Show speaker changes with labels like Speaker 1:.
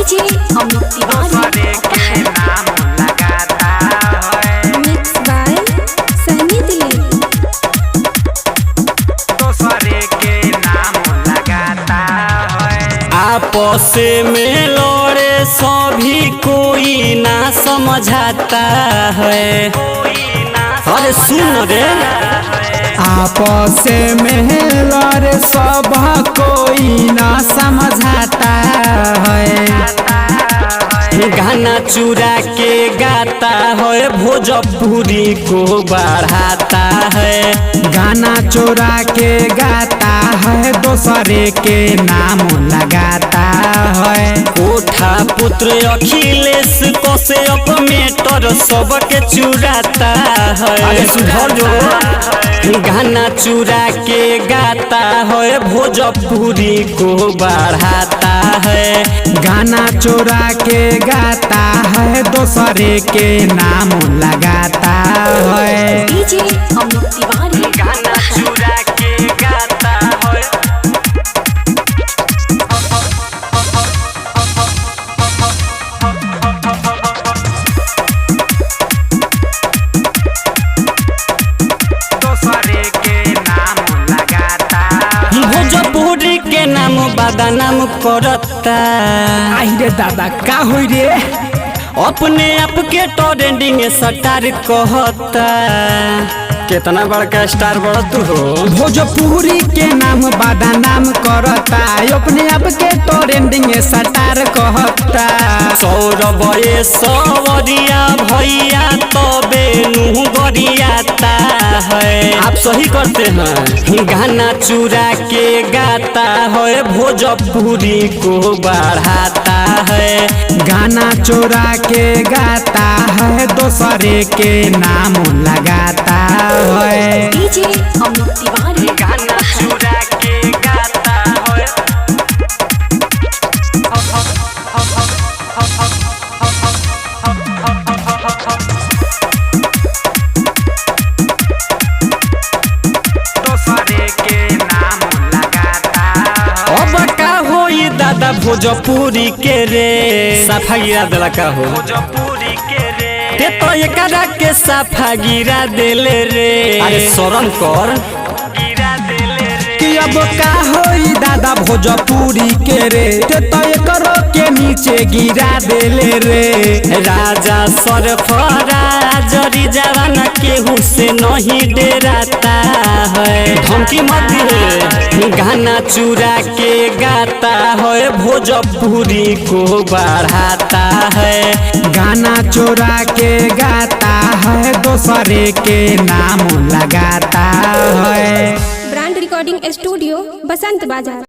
Speaker 1: DJ Amit Tiwari
Speaker 2: के नाम लगाता है।
Speaker 1: मिक्स बाय सनी दिलीप।
Speaker 2: दूसरे के नाम लगाता है।
Speaker 3: आपस में लड़े सभी कोई ना समझाता है। अरे सुन रे,
Speaker 4: आपस में लड़े सब कोई ना समझाता है।
Speaker 3: गाना चुरा के गाता है, भोजपुरी को बढ़ाता है।
Speaker 4: गाना चोरा के गाता है, दूसरे के नाम लगाता है।
Speaker 3: कोठा पुत्र अखिलेश कश्यप मेटर सबके चुराता है। अरे सुधर जो। गाना चुरा के गाता है, भोजपुरी को बढ़ाता है।
Speaker 4: गाना चोरा के गाता है, दूसरे के नाम लगाता है।
Speaker 1: डीजे अमित तिवारी
Speaker 3: गाना चुरा के गाता है।
Speaker 2: दूसरे के नाम लगाता है।
Speaker 3: भोजपुरी के नाम बदनाम करता।
Speaker 4: आई रे दादा का होई रे।
Speaker 3: अपने आप के ट्रेंडिंग स्टार कहता। कितना बड़का स्टार बड़ तू हो।
Speaker 4: भोजपुरी के नाम बदनाम करता, अपने आप के ट्रेंडिंग स्टार कहता।
Speaker 3: सौरभ ये सवरिया भैया तबे नू गरियाता है। आप सही करते हैं। गाना चुरा के गाता है, भोजपुरी को बढ़ाता है।
Speaker 4: गाना चोरा के गाता है, दूसरे के नाम लगाता है।
Speaker 1: डीजे अमित तिवारी
Speaker 3: गाना चुरा के गाता है।
Speaker 2: दूसरे के नाम लगाता है।
Speaker 3: अब का होई दादा भोजपुरी के रे। साफा गिरा दिला का हो।
Speaker 2: भोजपुरी के रे
Speaker 3: ते तो एकरा के साफा गिरा देले रे। अरे शरम कर।
Speaker 2: गिरा देले रे।
Speaker 4: कि अब का होई दादा भोजपुरी के रे, ते तो एकरो के नीचे गिरा देले रे।
Speaker 3: राजा सरफराज जवान केहू से नहीं डराता है। धमकी मत दे। गाना चुरा के गाता है, भोजपुरी को बढ़ाता है।
Speaker 4: गाना चोरा के गाता है, दूसरे के नाम लगाता है।
Speaker 1: ब्रांड रिकॉर्डिंग स्टूडियो बसंत बाजार।